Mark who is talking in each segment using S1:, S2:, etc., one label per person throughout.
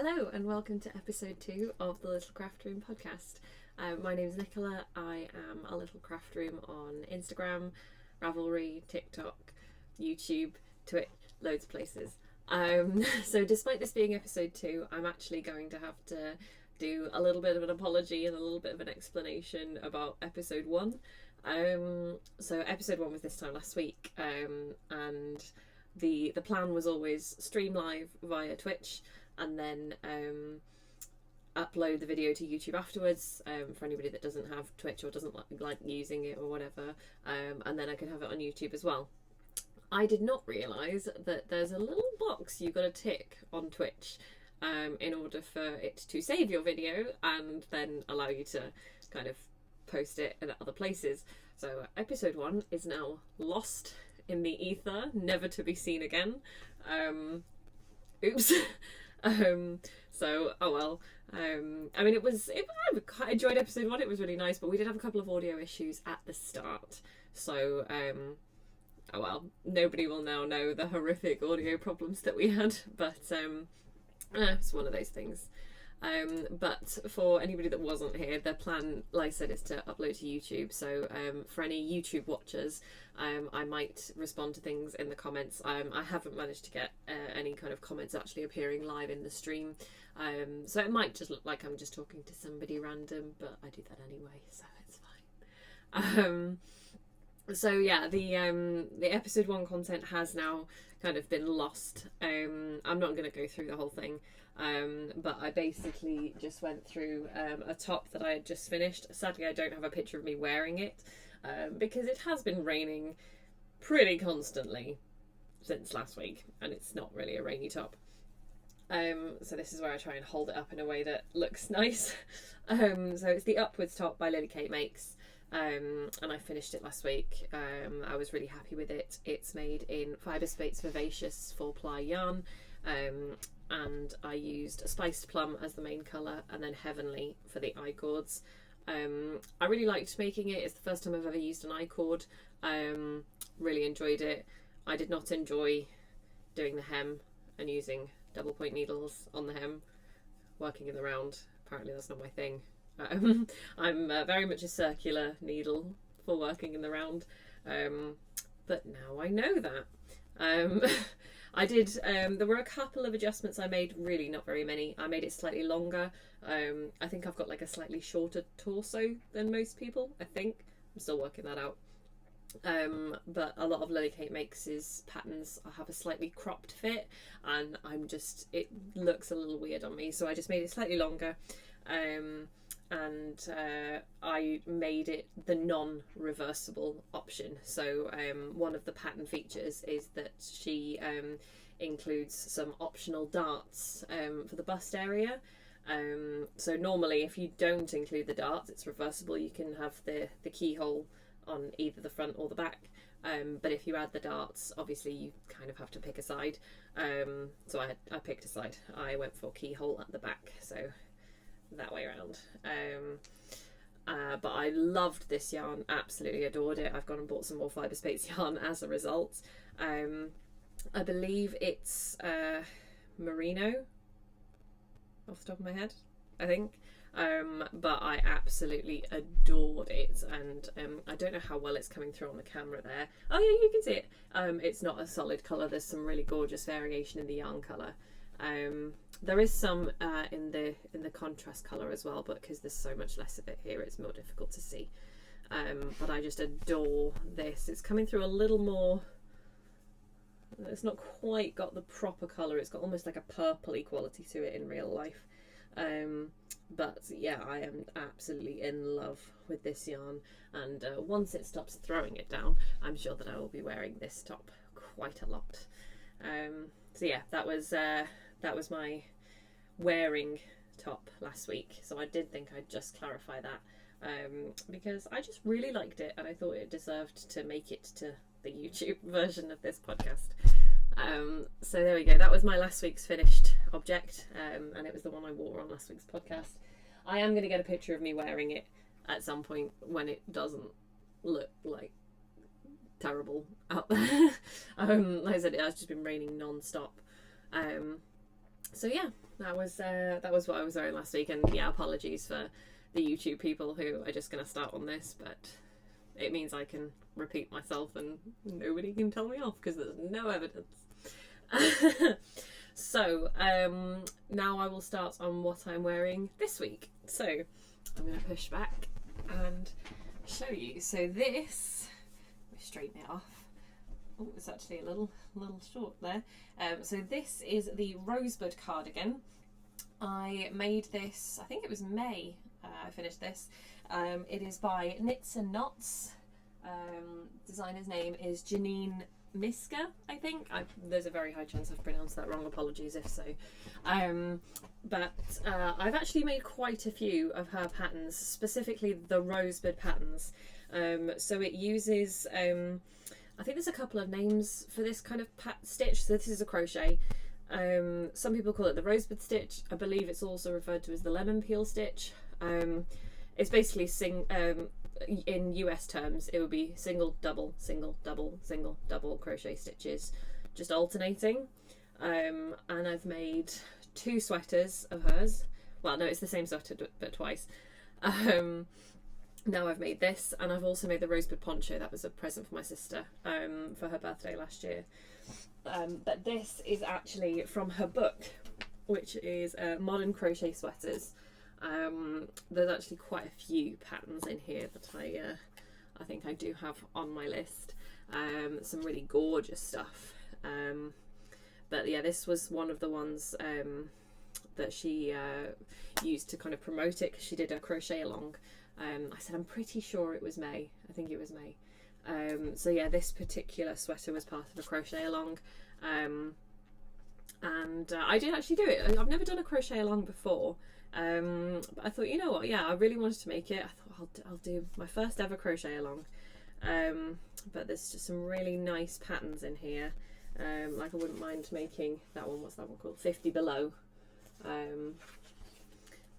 S1: Hello and welcome to episode 2 of the Little Craft Room podcast. My name is Nicola. I am a Little Craft Room on Instagram, Ravelry, TikTok, YouTube, Twitch, loads of places. So despite this being episode 2, I'm actually going to have to do a little bit of an apology and a little bit of an explanation about episode 1. So episode 1 was this time last week, and the plan was always stream live via Twitch and then upload the video to YouTube afterwards, for anybody that doesn't have Twitch or doesn't like using it or whatever, and then I could have it on YouTube as well. I did not realise that there's a little box you've got to tick on Twitch in order for it to save your video and then allow you to kind of post it in other places. So episode 1 is now lost in the ether, never to be seen again. Oops. So oh well. I mean, I quite enjoyed episode 1. It was really nice, but we did have a couple of audio issues at the start. So oh well, nobody will now know the horrific audio problems that we had, but it's one of those things. But for anybody that wasn't here, the plan, like I said, is to upload to YouTube. So for any YouTube watchers, I might respond to things in the comments. I haven't managed to get any kind of comments actually appearing live in the stream. So it might just look like I'm just talking to somebody random, but I do that anyway, so it's fine. So yeah, the episode 1 content has now kind of been lost. I'm not going to go through the whole thing, but I basically just went through a top that I had just finished. Sadly, I don't have a picture of me wearing it because it has been raining pretty constantly since last week, and it's not really a rainy top. So this is where I try and hold it up in a way that looks nice. So it's the Upwards top by Lily Kate Makes. And I finished it last week. I was really happy with it. It's made in Fibre Space Vivacious 4-ply yarn, and I used a Spiced Plum as the main colour and then Heavenly for the I-cords. I really liked making it. It's the first time I've ever used an I-cord. Really enjoyed it. I did not enjoy doing the hem and using double point needles on the hem, working in the round. Apparently that's not my thing. I'm very much a circular needle for working in the round, but now I know that. I did, there were a couple of adjustments I made, really not very many. I made it slightly longer. I think I've got like a slightly shorter torso than most people, I think. I'm still working that out. But a lot of Lily Kate Makes' patterns have a slightly cropped fit, and it looks a little weird on me, so I just made it slightly longer. And I made it the non-reversible option. So one of the pattern features is that she includes some optional darts for the bust area. So normally if you don't include the darts, it's reversible. You can have the keyhole on either the front or the back. But if you add the darts, obviously you kind of have to pick a side. So I picked a side. I went for keyhole at the back. So that way around. But I loved this yarn, absolutely adored it. I've gone and bought some more Fibre Space yarn as a result. I believe it's merino off the top of my head, I think. But I absolutely adored it, and I don't know how well it's coming through on the camera there. Oh yeah, you can see it. It's not a solid colour. There's some really gorgeous variation in the yarn colour. There is some in the contrast colour as well, but because there's so much less of it here, it's more difficult to see. But I just adore this. It's coming through a little more. It's not quite got the proper colour. It's got almost like a purpley quality to it in real life. But yeah, I am absolutely in love with this yarn, and once it stops throwing it down, I'm sure that I will be wearing this top quite a lot. So yeah, that was my wearing top last week, so I did think I'd just clarify that, because I just really liked it and I thought it deserved to make it to the YouTube version of this podcast. So there we go, that was my last week's finished object, and it was the one I wore on last week's podcast. I am going to get a picture of me wearing it at some point when it doesn't look like terrible out there. Like I said, it has just been raining non-stop. So yeah, that was what I was wearing last week, and yeah, apologies for the YouTube people who are just going to start on this, but it means I can repeat myself and nobody can tell me off because there's no evidence. So now I will start on what I'm wearing this week. So I'm going to push back and show you. So this, let me straighten it off. Oh, it's actually a little short there. So this is the Rosebud Cardigan. I made this, I think it was May I finished this. It is by Knits and Knots. Designer's name is Janine Miska, I think. There's a very high chance I've pronounced that wrong, apologies if so. But I've actually made quite a few of her patterns, specifically the Rosebud patterns. So it uses, I think there's a couple of names for this kind of stitch. So this is a crochet. Some people call it the Rosebud stitch. I believe it's also referred to as the lemon peel stitch. It's basically in US terms, it would be single, double, single, double, single, double crochet stitches, just alternating. And I've made 2 sweaters of hers. Well, no, it's the same sweater but twice. Now I've made this, and I've also made the Rosebud poncho. That was a present for my sister for her birthday last year. But this is actually from her book, which is Modern Crochet Sweaters. There's actually quite a few patterns in here that I think I do have on my list. Some really gorgeous stuff. But yeah, this was one of the ones that she used to kind of promote it, because she did a crochet along. I said I'm pretty sure it was May. I think it was May. So yeah, this particular sweater was part of a crochet along. And I did actually do it. I've never done a crochet along before. But I thought, you know what, yeah, I really wanted to make it. I thought I'll do my first ever crochet along. But there's just some really nice patterns in here. Like I wouldn't mind making that one, what's that one called? 50 Below.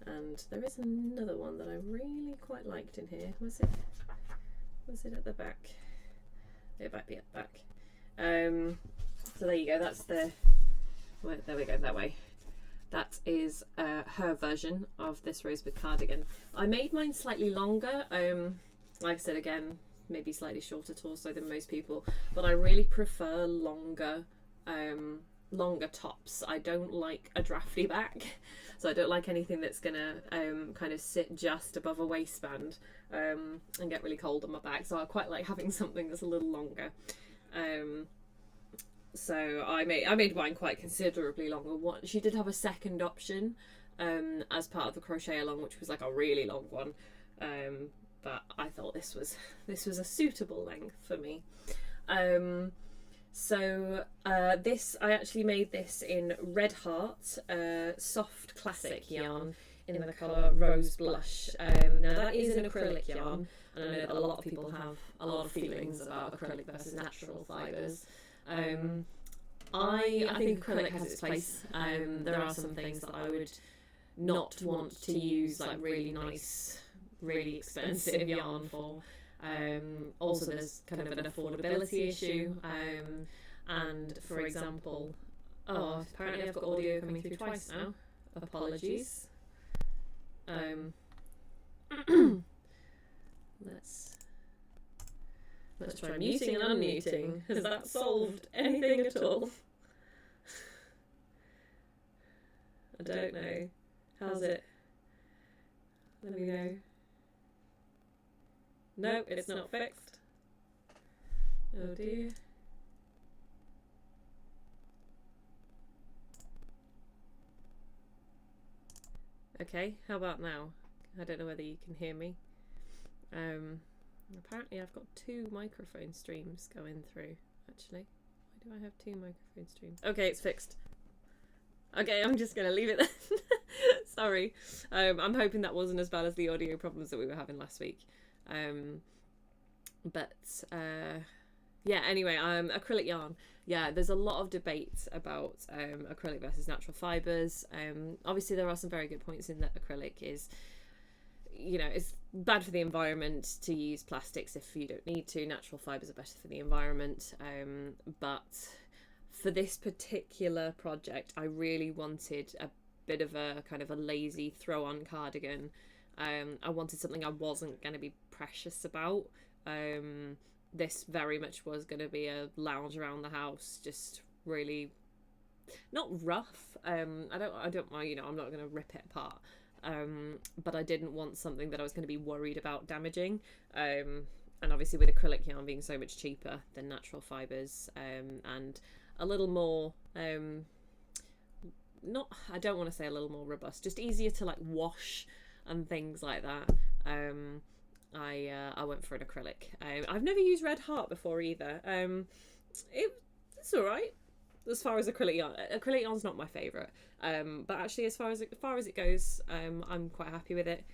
S1: And there is another one that I really quite liked in here. Was it at the back? It might be at the back. So there you go, that's the, well, there we go, that way. That is her version of this Rosebud cardigan. I made mine slightly longer. Like I said, again, maybe slightly shorter torso than most people, but I really prefer longer tops. I don't like a drafty back, so I don't like anything that's gonna kind of sit just above a waistband and get really cold on my back. So I quite like having something that's a little longer. So I made mine quite considerably longer. She did have a second option as part of the crochet along, which was like a really long one. But I thought this was a suitable length for me. So this, I actually made this in Red Heart soft classic yarn in the colour Rose Blush. Now that is an acrylic yarn, and I know that a lot of people have a lot of feelings about acrylic versus natural fibres. I think acrylic has its place. There are some things that I would not want to use like really nice, really expensive yarn for. Also there's kind of an affordability issue. And for example, apparently I've got audio coming through twice now. Apologies. Let's try muting and unmuting. Has that solved anything at all? I don't know. How's it? Let me know. Nope, it's not fixed. Oh dear. Okay, how about now? I don't know whether you can hear me. Apparently I've got 2 microphone streams going through, actually. Why do I have 2 microphone streams? Okay, it's fixed. Okay, I'm just going to leave it then. Sorry. I'm hoping that wasn't as bad as the audio problems that we were having last week. Yeah, anyway, acrylic yarn. Yeah, there's a lot of debate about acrylic versus natural fibres. Obviously there are some very good points in that acrylic is, you know, it's bad for the environment to use plastics if you don't need to. Natural fibres are better for the environment. But for this particular project, I really wanted a bit of a kind of a lazy throw-on cardigan. I wanted something I wasn't going to be precious about. This very much was going to be a lounge around the house, just really not rough. I don't mind, I'm not going to rip it apart. But I didn't want something that I was going to be worried about damaging. And obviously with acrylic yarn being so much cheaper than natural fibres, and a little more, I don't want to say a little more robust, just easier to like wash and things like that. I went for an acrylic. I've never used Red Heart before either. It's all right as far as acrylic yarn. Acrylic yarn's not my favourite, but actually as far as it goes, I'm quite happy with it.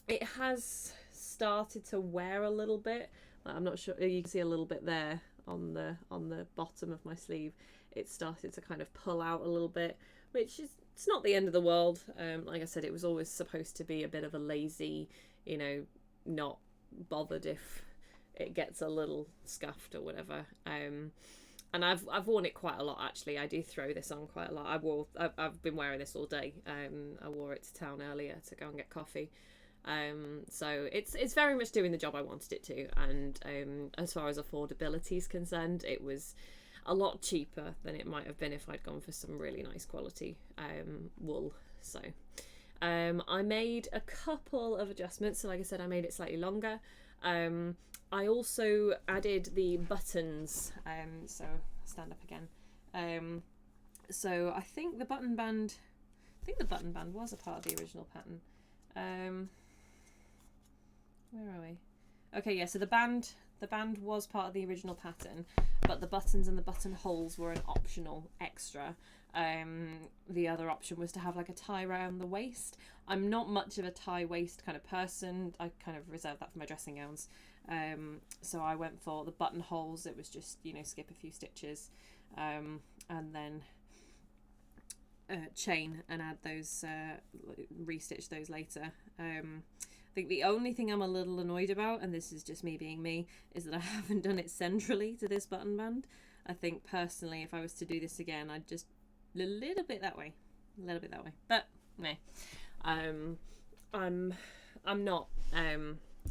S1: It has started to wear a little bit. I'm not sure, you can see a little bit there on the bottom of my sleeve. It started to kind of pull out a little bit, which is, it's not the end of the world. Like I said, it was always supposed to be a bit of a lazy, not bothered if it gets a little scuffed or whatever. And I've worn it quite a lot actually. I do throw this on quite a lot. I've been wearing this all day. I wore it to town earlier to go and get coffee. So it's very much doing the job I wanted it to. And as far as affordability is concerned, it was a lot cheaper than it might have been if I'd gone for some really nice quality wool. So I made a couple of adjustments. So like I said, I made it slightly longer. I also added the buttons, so stand up again. So I think the button band was a part of the original pattern. Where are we? Okay, yeah, so the band was part of the original pattern, but the buttons and the buttonholes were an optional extra. The other option was to have like a tie around the waist. I'm not much of a tie waist kind of person. I kind of reserve that for my dressing gowns. So I went for the buttonholes. It was just, skip a few stitches, and then chain and add those, restitch those later. I think the only thing I'm a little annoyed about, and this is just me being me, is that I haven't done it centrally to this button band. I think personally, if I was to do this again, I'd just a little bit that way, but meh. I'm not.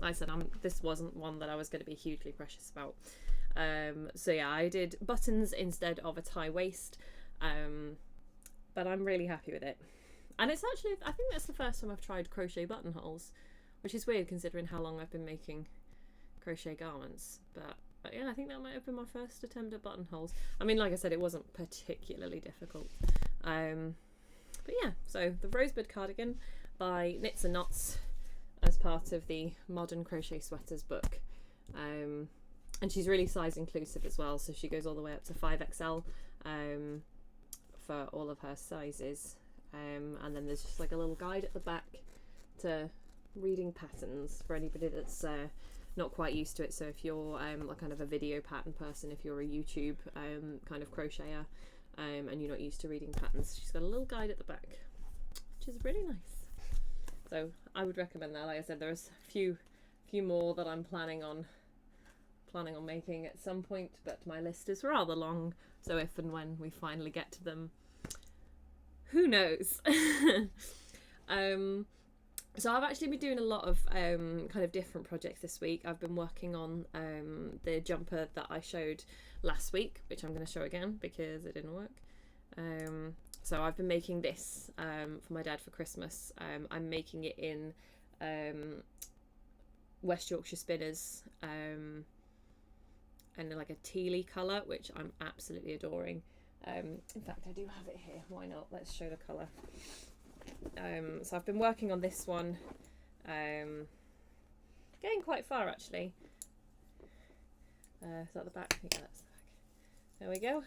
S1: Like I said, this wasn't one that I was going to be hugely precious about. So yeah, I did buttons instead of a tie waist, but I'm really happy with it. And it's actually, I think that's the first time I've tried crochet buttonholes, which is weird considering how long I've been making crochet garments. But yeah, I think that might have been my first attempt at buttonholes. I mean, like I said, it wasn't particularly difficult. But yeah, so the Rosebud Cardigan by Knits and Knots as part of the Modern Crochet Sweaters book. And she's really size inclusive as well, so she goes all the way up to 5XL for all of her sizes. And then there's just like a little guide at the back to reading patterns for anybody that's not quite used to it. So if you're like kind of a video pattern person, if you're a YouTube kind of crocheter, and you're not used to reading patterns, she's got a little guide at the back, which is really nice. So I would recommend that. Like I said, there's a few more that I'm planning on making at some point, but my list is rather long, so if and when we finally get to them, who knows. So I've actually been doing a lot of kind of different projects this week. I've been working on the jumper that I showed last week, which I'm going to show again because it didn't work. So I've been making this for my dad for Christmas. I'm making it in West Yorkshire Spinners, and like a tealy colour, which I'm absolutely adoring. In fact, I do have it here. Why not? Let's show the colour. So I've been working on this one, getting quite far actually. Is that the back? Yeah, that's the back. There we go.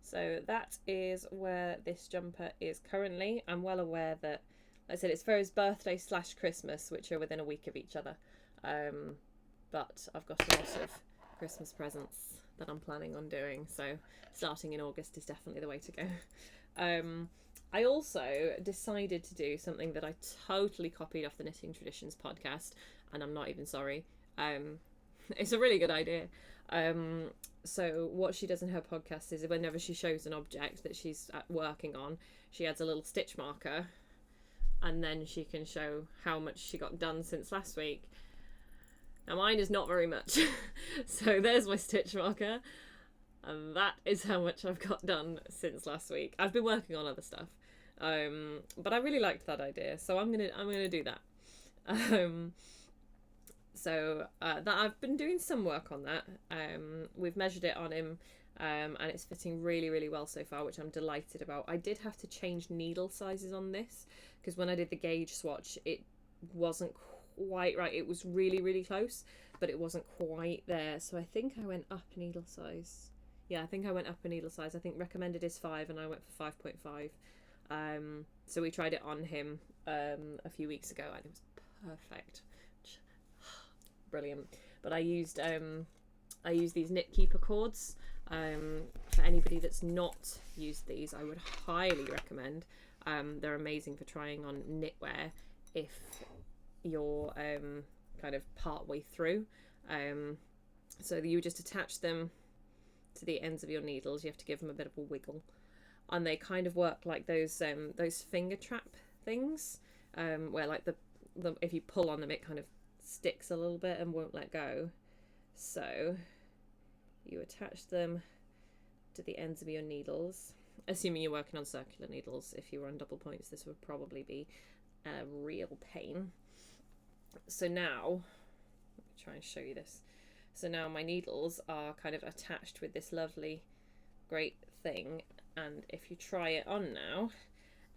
S1: So that is where this jumper is currently. I'm well aware that, like I said, it's for his birthday / Christmas, which are within a week of each other. But I've got a lot of Christmas presents that I'm planning on doing, so starting in August is definitely the way to go. I also decided to do something that I totally copied off the Knitting Traditions podcast, and I'm not even sorry. It's a really good idea. So what she does in her podcast is whenever she shows an object that she's working on, she adds a little stitch marker, and then she can show how much she got done since last week. Now mine is not very much. So there's my stitch marker, and that is how much I've got done since last week. I've been working on other stuff, but I really liked that idea, so I'm gonna do that. So that I've been doing some work on that. We've measured it on him, and it's fitting really, really well so far, which I'm delighted about. I did have to change needle sizes on this because when I did the gauge swatch, it wasn't quite right. It was really, really close, but it wasn't quite there. So I think I went up a needle size. Yeah, I think I went up a needle size. I think recommended is 5, and I went for 5.5. So we tried it on him a few weeks ago, and it was perfect. Brilliant. But I used these Knit Keeper cords. For anybody that's not used these, I would highly recommend. They're amazing for trying on knitwear if you're kind of part way through. So you just attach them to the ends of your needles. You have to give them a bit of a wiggle, and they kind of work like those finger trap things, where like the if you pull on them, it kind of sticks a little bit and won't let go. So you attach them to the ends of your needles, assuming you're working on circular needles. If you were on double points, this would probably be a real pain. So now, let me try and show you this. So now my needles are kind of attached with this lovely great thing, and if you try it on now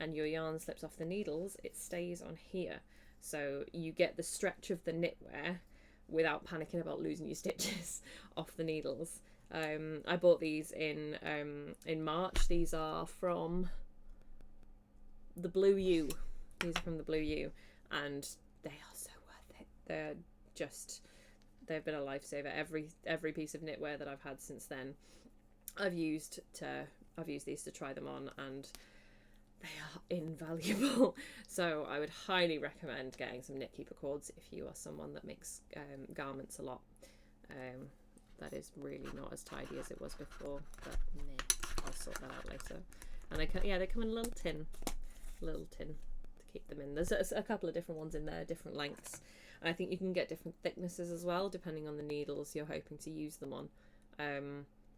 S1: and your yarn slips off the needles, it stays on here. So you get the stretch of the knitwear without panicking about losing your stitches off the needles. I bought these in March. These are from the Blue U. These are from the Blue U, and they are so worth it. They've been a lifesaver. Every piece of knitwear that I've had since then, I've used these to try them on, and they are invaluable. So I would highly recommend getting some Knit Keeper cords if you are someone that makes garments a lot. That is really not as tidy as it was before, but I'll sort that out later. And they come in a little tin to keep them in. There's a couple of different ones in there, different lengths. And I think you can get different thicknesses as well, depending on the needles you're hoping to use them on.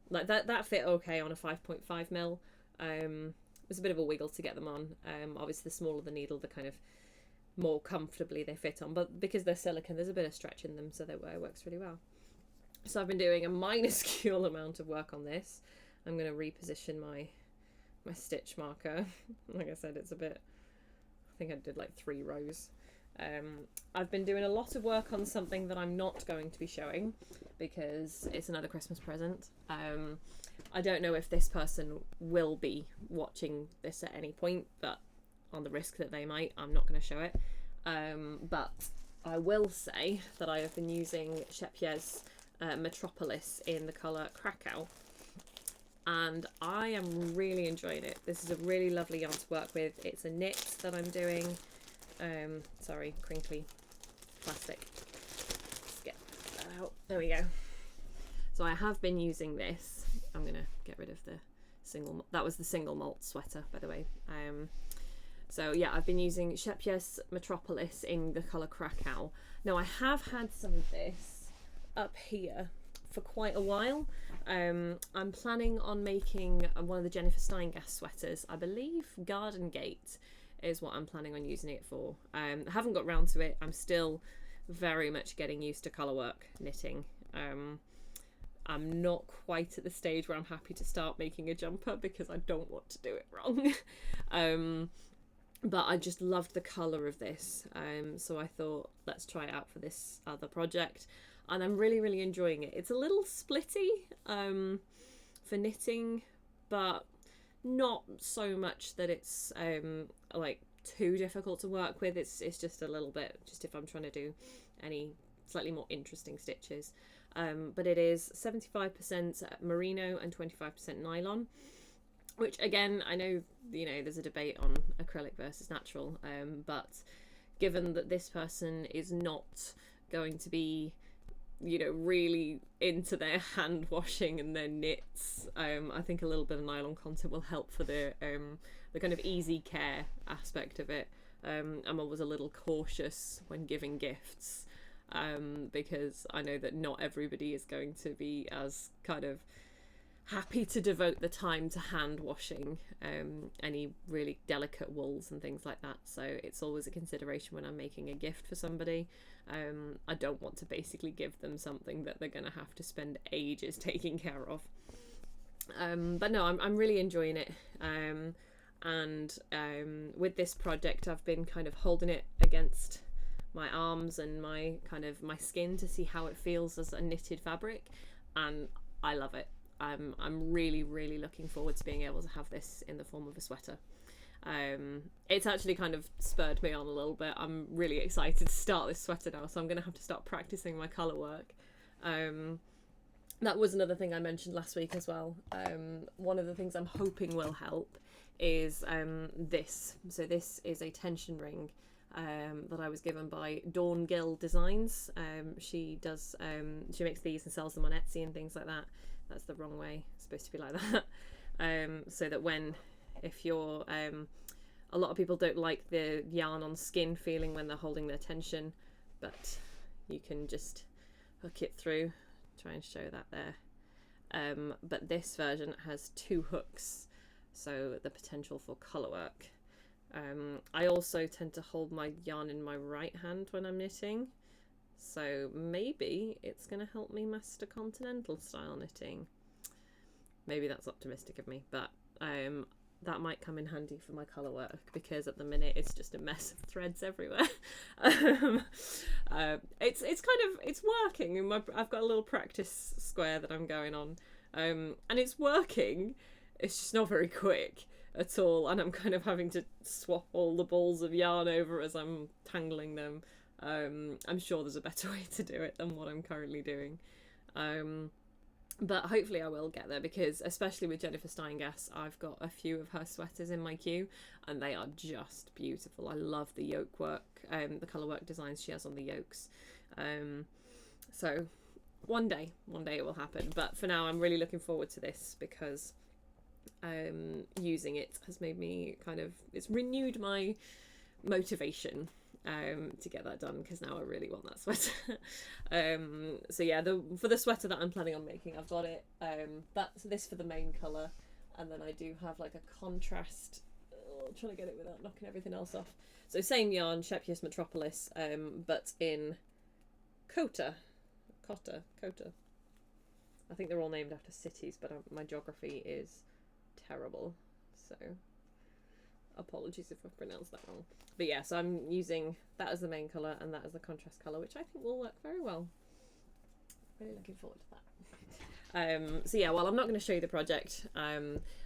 S1: Like that fit okay on a 5.5 mil. It was a bit of a wiggle to get them on. Obviously, the smaller the needle, the kind of more comfortably they fit on. But because they're silicone, there's a bit of stretch in them, so it works really well. So I've been doing a minuscule amount of work on this. I'm going to reposition my stitch marker. Like I said, it's a bit... I think I did like 3 rows. I've been doing a lot of work on something that I'm not going to be showing because it's another Christmas present. I don't know if this person will be watching this at any point, but on the risk that they might, I'm not going to show it. But I will say that I have been using Shepyez Metropolis in the colour Krakow, and I am really enjoying it. This is a really lovely yarn to work with. It's a knit that I'm doing. Sorry, crinkly plastic. Let's get that out. There we go. So I have been using this. I'm going to get rid of the single... That was the single malt sweater, by the way. So yeah, I've been using Shepyez Metropolis in the colour Krakow. Now I have had some of this up here for quite a while. I'm planning on making one of the Jennifer Steingass sweaters. I believe Garden Gate is what I'm planning on using it for. I haven't got round to it. I'm still very much getting used to colour work knitting. I'm not quite at the stage where I'm happy to start making a jumper because I don't want to do it wrong. But I just loved the colour of this, so I thought let's try it out for this other project, and I'm really, really enjoying it. It's a little splitty for knitting, but not so much that it's like too difficult to work with. It's just a little bit, just if I'm trying to do any slightly more interesting stitches. But it is 75% merino and 25% nylon, which again, I know, you know, there's a debate on acrylic versus natural, but given that this person is not going to be really into their hand washing and their knits. I think a little bit of nylon content will help for the kind of easy care aspect of it. I'm always a little cautious when giving gifts, because I know that not everybody is going to be as kind of happy to devote the time to hand washing any really delicate wools and things like that. So it's always a consideration when I'm making a gift for somebody. I don't want to basically give them something that they're going to have to spend ages taking care of. But no, I'm really enjoying it. And with this project, I've been kind of holding it against my arms and my skin to see how it feels as a knitted fabric, and I love it. I'm really, really looking forward to being able to have this in the form of a sweater. It's actually kind of spurred me on a little bit. I'm really excited to start this sweater now, so I'm going to have to start practicing my colour work. That was another thing I mentioned last week as well. One of the things I'm hoping will help is this. So this is a tension ring that I was given by Dawn Gill Designs. She makes these and sells them on Etsy and things like that. That's the wrong way. It's supposed to be like that. So that if you're a lot of people don't like the yarn on skin feeling when they're holding their tension, but you can just hook it through. Try and show that there. But this version has 2 hooks, so the potential for colour work. I also tend to hold my yarn in my right hand when I'm knitting, so maybe it's going to help me master continental style knitting. Maybe that's optimistic of me, but that might come in handy for my colour work, because at the minute it's just a mess of threads everywhere. It's working. I've got a little practice square that I'm going on, and it's working. It's just not very quick at all, and I'm kind of having to swap all the balls of yarn over as I'm tangling them. I'm sure there's a better way to do it than what I'm currently doing. But hopefully I will get there, because especially with Jennifer Steingass, I've got a few of her sweaters in my queue and they are just beautiful. I love the yoke work, the colour work designs she has on the yokes. So one day it will happen. But for now, I'm really looking forward to this, because using it has made me it's renewed my motivation to get that done, because now I really want that sweater. So yeah, for the sweater that I'm planning on making, I've got it. That's this for the main colour, and then I do have like a contrast. I'm trying to get it without knocking everything else off. So same yarn, Shepheus Metropolis, but in Kota. I think they're all named after cities, but my geography is terrible, so apologies if I've pronounced that wrong. But yeah, so I'm using that as the main colour and that as the contrast colour, which I think will work very well. Really looking forward to that. So yeah, well, I'm not going to show you the project,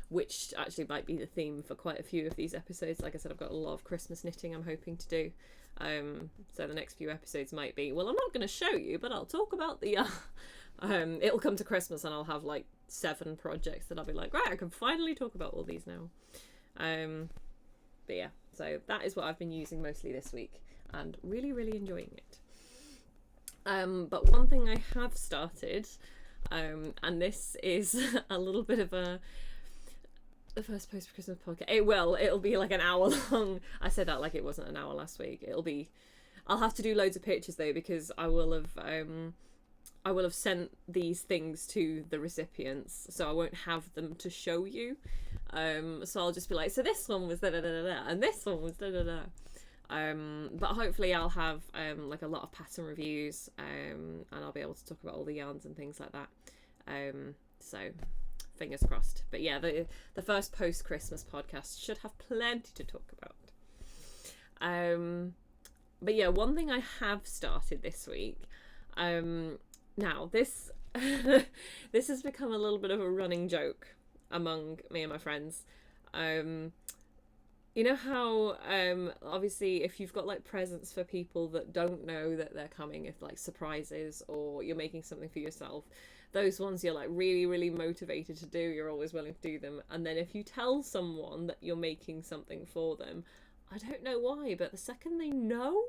S1: which actually might be the theme for quite a few of these episodes. Like I said, I've got a lot of Christmas knitting I'm hoping to do. So the next few episodes might be, well, I'm not going to show you, but I'll talk about the it'll come to Christmas and I'll have like 7 projects that I'll be like, right, I can finally talk about all these now. But yeah, so that is what I've been using mostly this week, and really, really enjoying it. But one thing I have started, and this is a little bit of the first post-Christmas podcast. It'll be like an hour long. I said that like it wasn't an hour last week. I'll have to do loads of pictures though, because I will have sent these things to the recipients, so I won't have them to show you. So I'll just be like, so this one was da da da da, and this one was da da da. But hopefully I'll have like a lot of pattern reviews, and I'll be able to talk about all the yarns and things like that. So fingers crossed. But yeah, the first post-Christmas podcast should have plenty to talk about. But yeah, one thing I have started this week. Now this this has become a little bit of a running joke among me and my friends. You know how obviously if you've got like presents for people that don't know that they're coming, if like surprises, or you're making something for yourself, those ones you're like really, really motivated to do, you're always willing to do them. And then if you tell someone that you're making something for them, I don't know why, but the second they know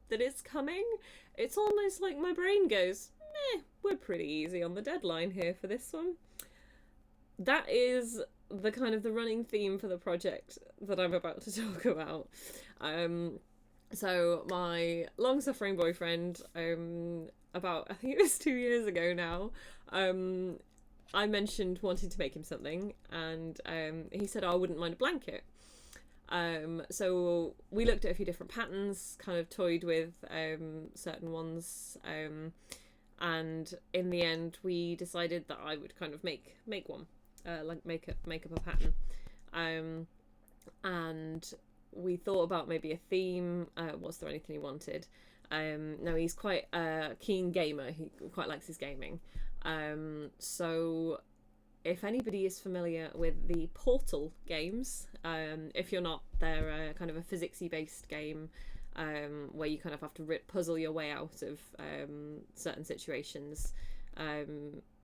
S1: that it's coming, it's almost like my brain goes, we're pretty easy on the deadline here for this one. That is the kind of the running theme for the project that I'm about to talk about. So my long-suffering boyfriend, about, I think it was 2 years ago now, I mentioned wanting to make him something, and he said, I wouldn't mind a blanket. So we looked at a few different patterns, kind of toyed with certain ones, and in the end we decided that I would kind of make one, like make up a pattern, and we thought about maybe a theme. Was there anything he wanted? No, he's quite a keen gamer. He quite likes his gaming. So if anybody is familiar with the Portal games, if you're not, they're kind of a physicsy based game, where you kind of have to puzzle your way out of certain situations,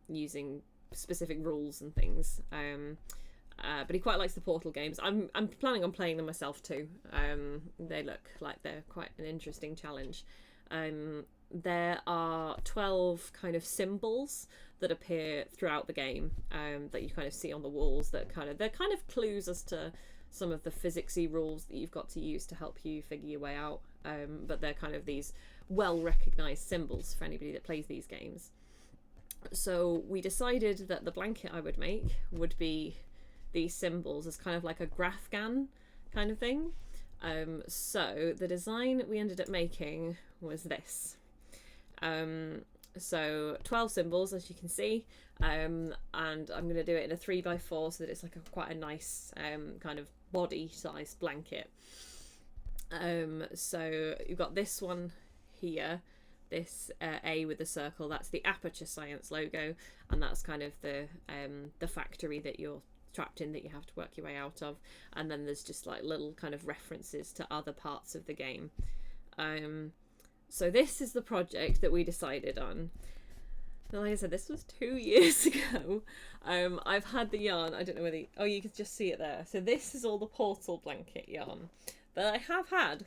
S1: using specific rules and things. But he quite likes the Portal games. I'm planning on playing them myself too. They look like they're quite an interesting challenge. There are 12 kind of symbols that appear throughout the game, that you kind of see on the walls, that they're kind of clues as to some of the physicsy rules that you've got to use to help you figure your way out. But they're kind of these well recognised symbols for anybody that plays these games. So we decided that the blanket I would make would be these symbols as kind of like a graphgan kind of thing. So the design we ended up making was this. So 12 symbols, as you can see, and I'm going to do it in a 3x4 so that it's like quite a nice kind of body size blanket. So you've got this one here, this A with the circle, that's the Aperture Science logo, and that's kind of the factory that you're trapped in, that you have to work your way out of. And then there's just like little kind of references to other parts of the game. So this is the project that we decided on. Now, like I said, this was 2 years ago. I've had the yarn, I don't know whether you can just see it there. So this is all the Portal blanket yarn that I have had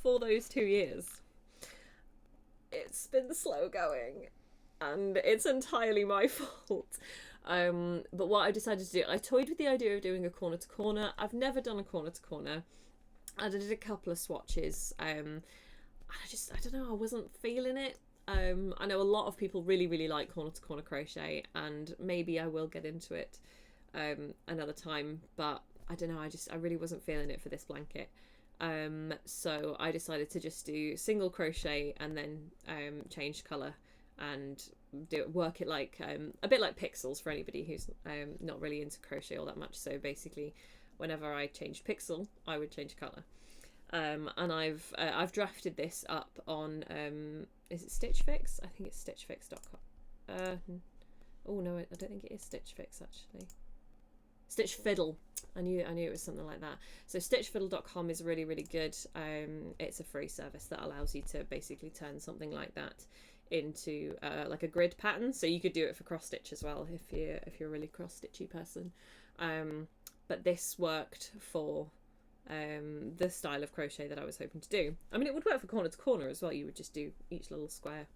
S1: for those 2 years. It's been slow going, and it's entirely my fault. But what I decided to do, I toyed with the idea of doing a corner to corner. I've never done a corner to corner. I did a couple of swatches. I don't know, I wasn't feeling it. I know a lot of people really, really like corner to corner crochet, and maybe I will get into it another time, but I don't know, I really wasn't feeling it for this blanket. So I decided to just do single crochet and then change colour and work it like a bit like pixels for anybody who's not really into crochet all that much. So basically whenever I changed pixel, I would change colour. And I've drafted this up on is it Stitch Fix? I think it's stitchfix.com. Oh no, I don't think it is Stitch Fix actually. Stitch Fiddle. I knew it was something like that. So stitchfiddle.com is really, really good. It's a free service that allows you to basically turn something like that into like a grid pattern. So you could do it for cross stitch as well if you're a really cross stitchy person. But this worked for the style of crochet that I was hoping to do. I mean, it would work for corner to corner as well. You would just do each little square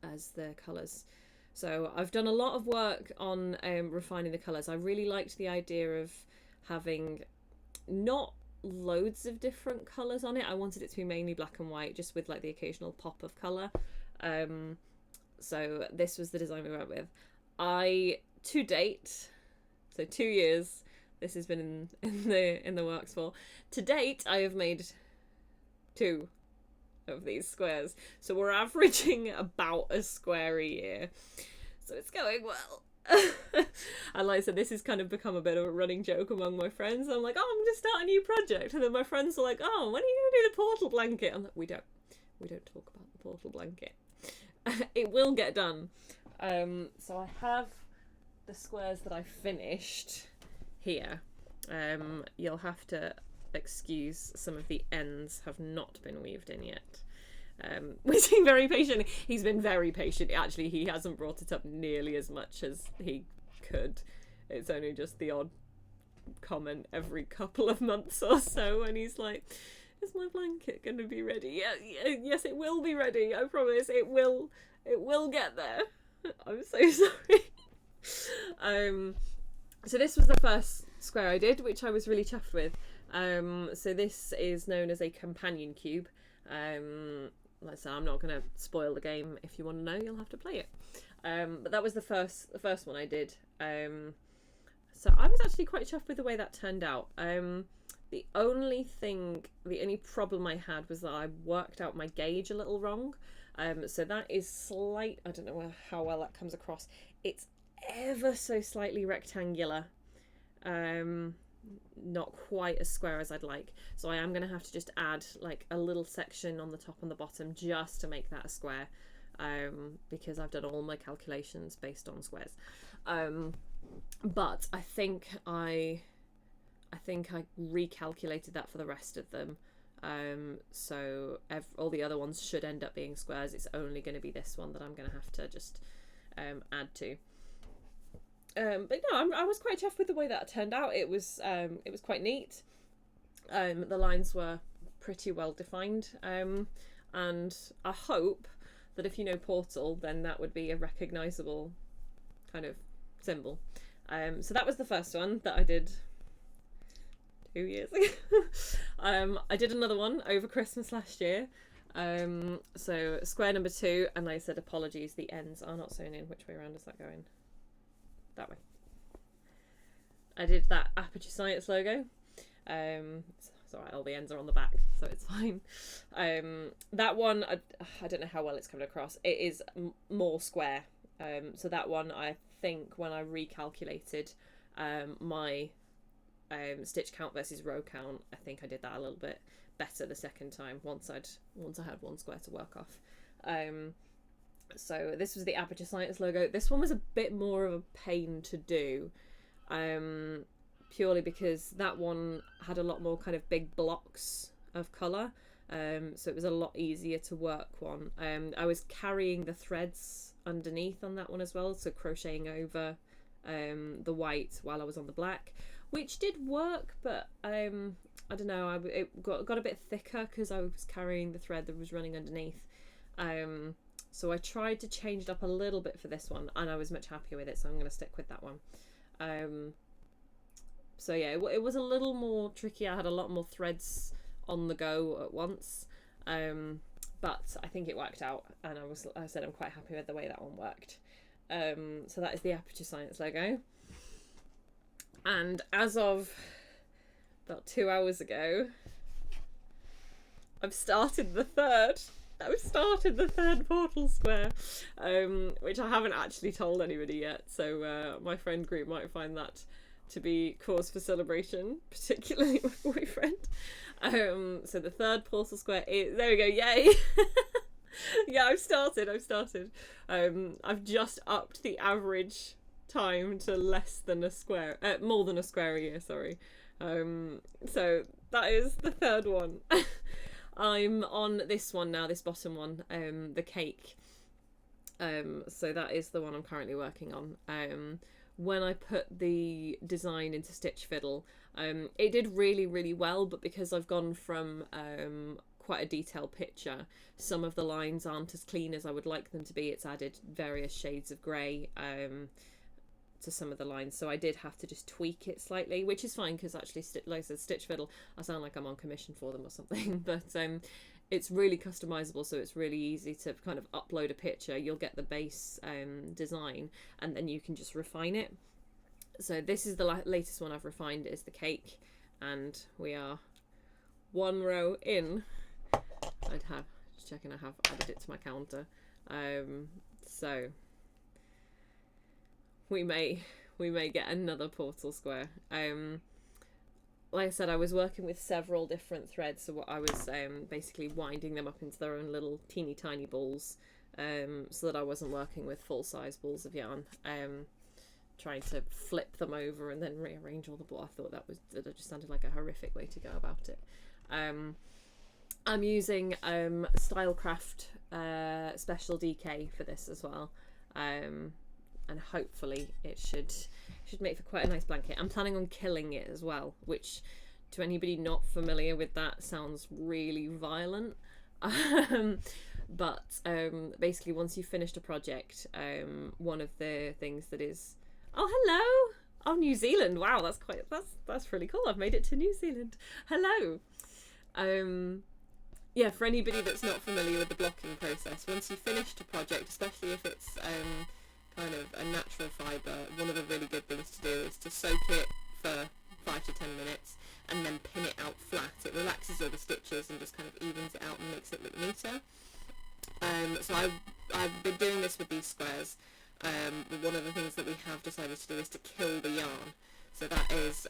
S1: as the colours. So I've done a lot of work on refining the colours. I really liked the idea of having not loads of different colours on it. I wanted it to be mainly black and white, just with like the occasional pop of colour. So this was the design we went with. To date, so 2 years, this has been in the works for. To date, I have made 2 of these squares, so we're averaging about a square a year, so it's going well. And like I said, this has kind of become a bit of a running joke among my friends. I'm like, oh, I'm gonna start a new project, and then my friends are like, oh, when are you gonna do the Portal blanket? I'm like, we don't talk about the Portal blanket. It will get done. So I have the squares that I finished here. You'll have to excuse some of the ends have not been weaved in yet. He's been very patient. He's been very patient. Actually, he hasn't brought it up nearly as much as he could. It's only just the odd comment every couple of months or so, and he's like, is my blanket going to be ready? Yes, it will be ready. I promise. It will get there. I'm so sorry. So this was the first square I did, which I was really chuffed with. So this is known as a companion cube. Like I said, I'm not going to spoil the game. If you want to know, you'll have to play it. But that was the first one I did. So I was actually quite chuffed with the way that turned out. The only problem I had was that I worked out my gauge a little wrong. So that is slight. I don't know how well that comes across. It's ever so slightly rectangular. Not quite as square as I'd like. So I am going to have to just add like a little section on the top and the bottom just to make that a square. Because I've done all my calculations based on squares. But I think I recalculated that for the rest of them. So all the other ones should end up being squares. It's only going to be this one that I'm going to have to just add to. But no, I was quite chuffed with the way that turned out. It was quite neat. The lines were pretty well defined. And I hope that if you know Portal, then that would be a recognisable kind of symbol. So that was the first one that I did 2 years ago. I did another one over Christmas last year. So square number 2, and like I said, apologies, the ends are not sewn in. Which way around is that going? That way. I did that Aperture Science logo. It's alright, all the ends are on the back, so it's fine. That one, I don't know how well it's coming across. It is more square. So that one, I think when I recalculated my stitch count versus row count, I think I did that a little bit better the second time once I had one square to work off. So this was the Aperture Science logo. This one was a bit more of a pain to do, purely because that one had a lot more kind of big blocks of colour, so it was a lot easier to work on. I was carrying the threads underneath on that one as well, so crocheting over the white while I was on the black, which did work, but I don't know, it got a bit thicker because I was carrying the thread that was running underneath. So I tried to change it up a little bit for this one, and I was much happier with it, so I'm going to stick with that one. So yeah, it was a little more tricky. I had a lot more threads on the go at once, but I think it worked out, and I said I'm quite happy with the way that one worked. So that is the Aperture Science logo. And as of about 2 hours ago, I've started the third Portal square, which I haven't actually told anybody yet, so my friend group might find that to be cause for celebration, particularly my boyfriend. So the third Portal square is, there we go, yay! Yeah, I've started. I've just upped the average time to more than a square a year, sorry. So that is the third one. I'm on this one now, this bottom one, the cake. So that is the one I'm currently working on. When I put the design into Stitch Fiddle, it did really, really well, but because I've gone from quite a detailed picture, some of the lines aren't as clean as I would like them to be. It's added various shades of grey to some of the lines, so I did have to just tweak it slightly, which is fine because actually, like I said, Stitch Fiddle, I sound like I'm on commission for them or something, but it's really customizable, so it's really easy to kind of upload a picture. You'll get the base design, and then you can just refine it. So this is the latest one I've refined, is the cake, and we are one row in. Just checking I have added it to my counter. So we may get another Portal square. Like I said, I was working with several different threads, so I was basically winding them up into their own little teeny tiny balls, so that I wasn't working with full size balls of yarn, trying to flip them over and then rearrange all the balls. I thought that just sounded like a horrific way to go about it. I'm using Stylecraft Special DK for this as well, and hopefully it should make for quite a nice blanket. I'm planning on killing it as well, which to anybody not familiar with that, sounds really violent. But basically, once you've finished a project, one of the things that is, oh, hello, oh, New Zealand, wow, that's really cool. I've made it to New Zealand. Hello. Yeah, for anybody that's not familiar with the blocking process, once you've finished a project, especially if it's kind of a natural fibre, one of the really good things to do is to soak it for 5 to 10 minutes and then pin it out flat. It relaxes all the stitches and just kind of evens it out and makes it look neater. So I've been doing this with these squares. One of the things that we have decided to do is to kill the yarn. So that is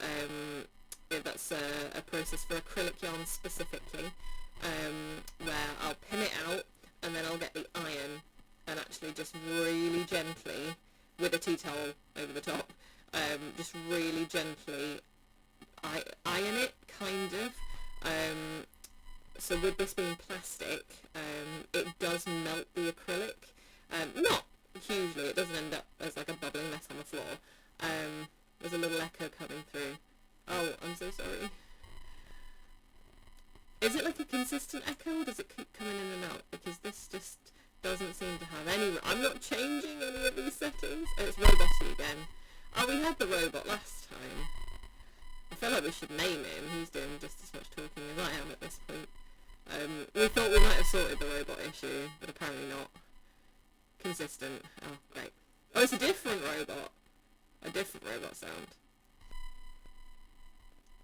S1: that's a process for acrylic yarn specifically, where I'll pin it out and then I'll get the iron and actually just really gently, with a tea towel over the top, just really gently iron it, kind of. So with this being plastic, it does melt the acrylic. Not hugely, it doesn't end up as like a bubbling mess on the floor. There's a little echo coming through. Oh, I'm so sorry. Is it like a consistent echo, or does it keep coming in and out? Because this just doesn't seem to have any... I'm not changing any of these settings. Oh, it's roboty again. Oh, we had the robot last time. I feel like we should name him. He's doing just as much talking as I am at this point. We thought we might have sorted the robot issue, but apparently not. Consistent. Oh, great. Oh, it's a different robot. A different robot sound.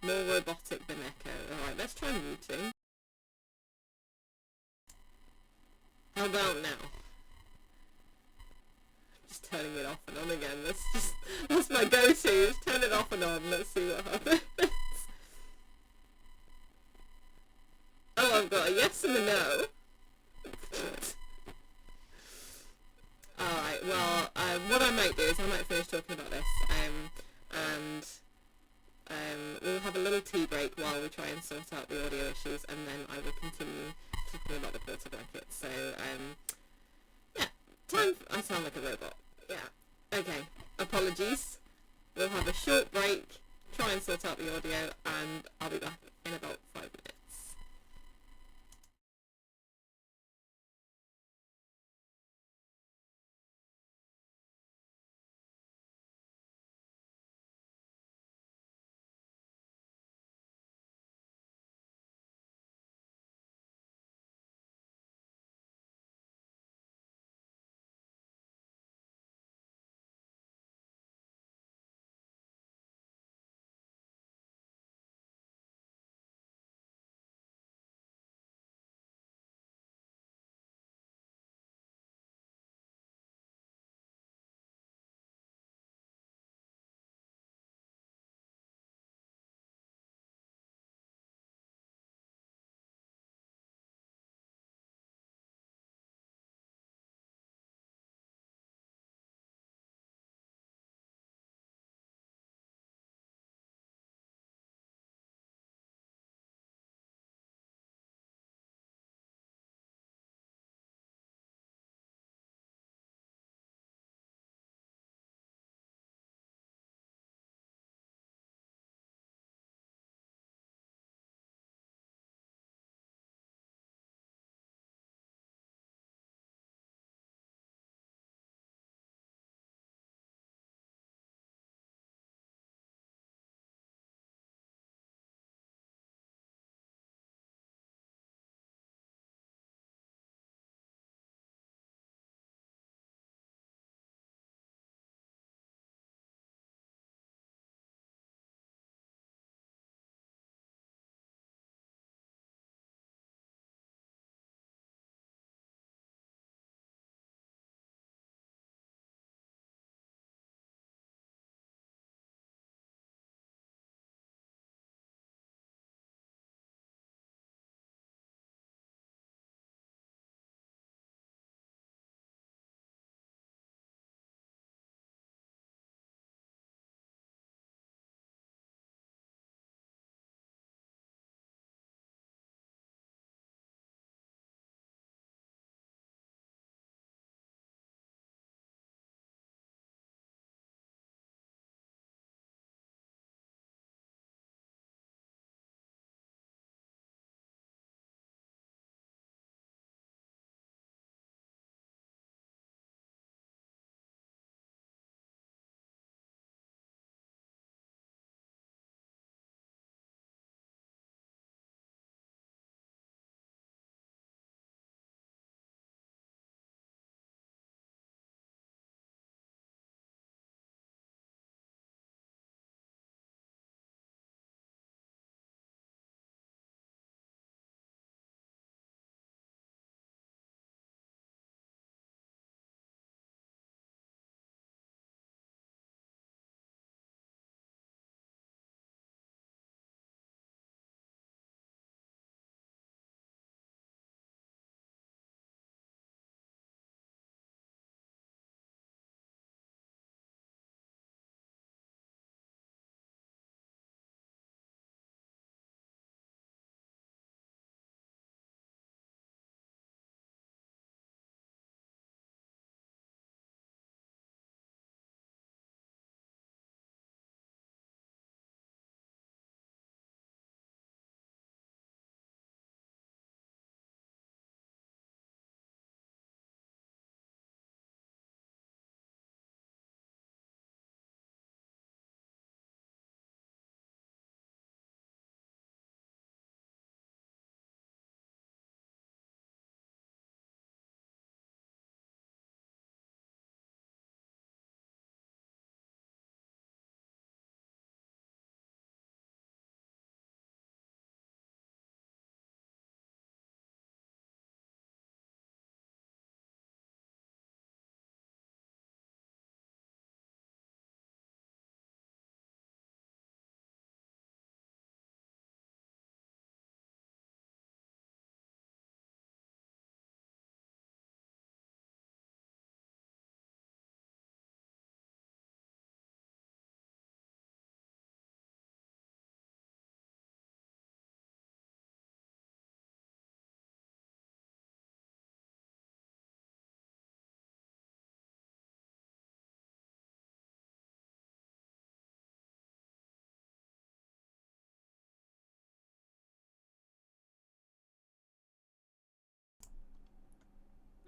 S1: More robotic than echo. Alright, let's try muting. How about now? Just turning it off and on again. That's my go-to. Just turn it off and on. Let's see what happens. Oh, I've got a yes and a no. Alright, well, what I might do is I might finish talking about this, and we'll have a little tea break while we try and sort out the audio issues, and then I will continue talking about the quarter blanket. So, yeah, I sound like a robot. Yeah. Okay, apologies. We'll have a short break, try and sort out the audio, and I'll be back in about 5 minutes.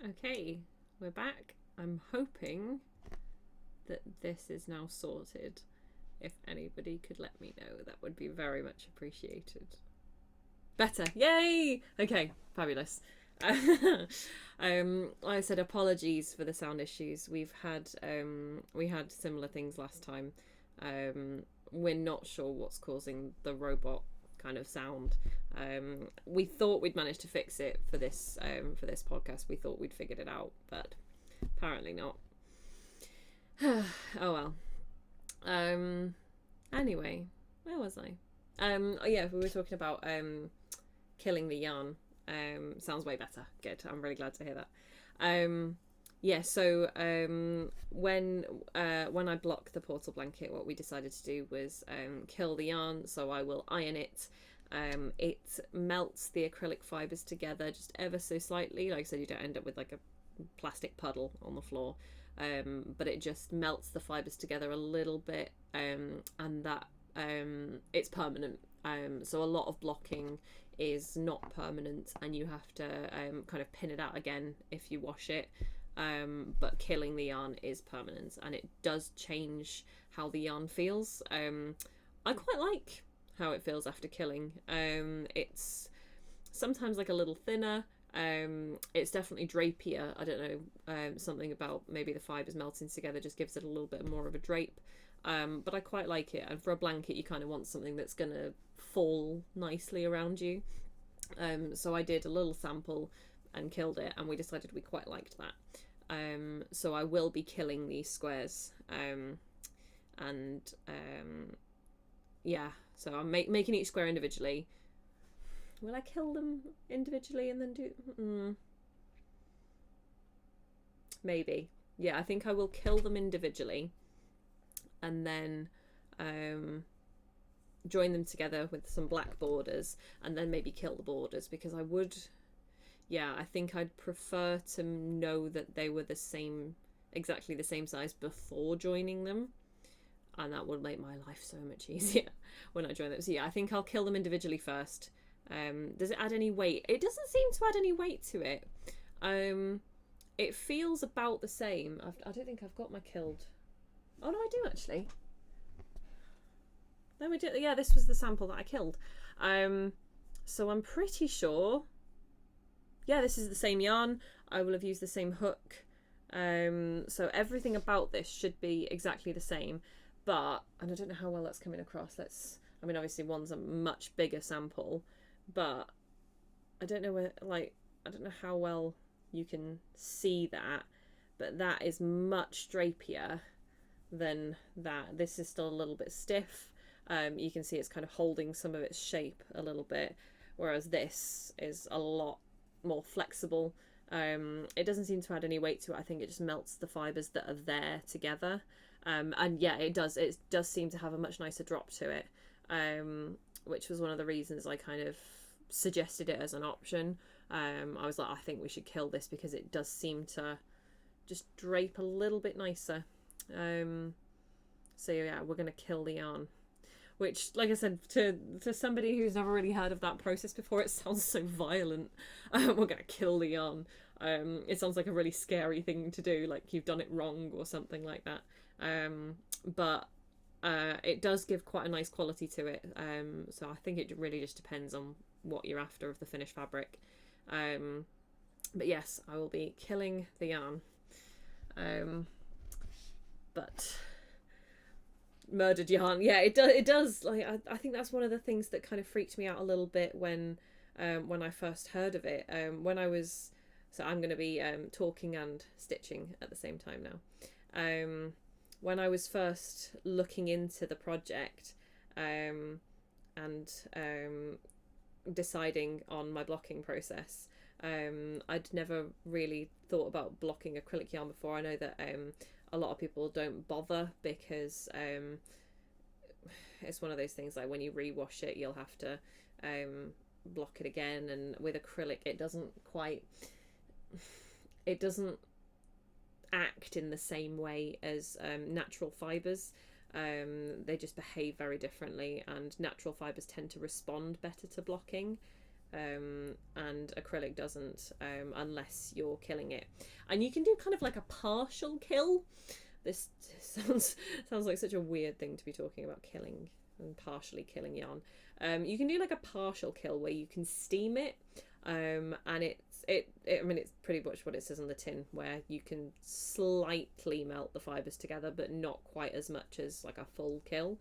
S1: Okay, we're back. I'm hoping that this is now sorted. If anybody could let me know, that would be very much appreciated. Better. Yay! Okay, fabulous. Like I said, apologies for the sound issues. We had similar things last time. We're not sure what's causing the robot kind of sound. We thought we'd managed to fix it for this podcast. We thought we'd figured it out, but apparently not. Oh well. Anyway, where was I? Yeah, we were talking about killing the yarn. Sounds way better. Good. I'm really glad to hear that. Yeah, so when I block the portal blanket, what we decided to do was kill the yarn. So I will iron it. It melts the acrylic fibres together just ever so slightly. Like I said, you don't end up with like a plastic puddle on the floor, but it just melts the fibres together a little bit, and that it's permanent. So a lot of blocking is not permanent, and you have to kind of pin it out again if you wash it. But killing the yarn is permanent, and it does change how the yarn feels. I quite like how it feels after killing. It's sometimes like a little thinner. It's definitely drapier. I don't know, something about maybe the fibres melting together just gives it a little bit more of a drape. But I quite like it, and for a blanket you kind of want something that's going to fall nicely around you. So I did a little sample and killed it, and we decided we quite liked that. So I will be killing these squares, yeah, so I'm making each square individually. Will I kill them individually and then do... Maybe. Yeah, I think I will kill them individually and then join them together with some black borders, and then maybe kill the borders, because I would... Yeah, I think I'd prefer to know that they were exactly the same size before joining them. And that would make my life so much easier when I join them. So yeah, I think I'll kill them individually first. Does it add any weight? It doesn't seem to add any weight to it. It feels about the same. I don't think I've got my killed. Oh no, I do actually. No, we did. Yeah, this was the sample that I killed. So I'm pretty sure. Yeah, this is the same yarn. I will have used the same hook. So everything about this should be exactly the same. But, and I don't know how well that's coming across. I mean, obviously one's a much bigger sample, but I don't know I don't know how well you can see that, but that is much drapier than that. This is still a little bit stiff. You can see it's kind of holding some of its shape a little bit, whereas this is a lot more flexible. It doesn't seem to add any weight to it. I think it just melts the fibres that are there together. And yeah, it does seem to have a much nicer drop to it, which was one of the reasons I kind of suggested it as an option. I was like, I think we should kill this because it does seem to just drape a little bit nicer. So yeah, we're going to kill the yarn, which, like I said, to somebody who's never really heard of that process before, it sounds so violent. We're going to kill the yarn. It sounds like a really scary thing to do, like you've done it wrong or something like that. But it does give quite a nice quality to it. So I think it really just depends on what you're after of the finished fabric. But yes, I will be killing the yarn. But murdered yarn, yeah, it does. Like I think that's one of the things that kind of freaked me out a little bit when I first heard of it. So I'm going to be talking and stitching at the same time now. When I was first looking into the project and deciding on my blocking process, I'd never really thought about blocking acrylic yarn before. I know that a lot of people don't bother because it's one of those things, like when you rewash it you'll have to block it again, and with acrylic it doesn't act in the same way as natural fibres. They just behave very differently, and natural fibres tend to respond better to blocking. and acrylic doesn't, unless you're killing it. And you can do kind of like a partial kill. This sounds like such a weird thing to be talking about, killing and partially killing yarn. You can do like a partial kill where you can steam it, and I mean, it's pretty much what it says on the tin, where you can slightly melt the fibres together, but not quite as much as like a full kill.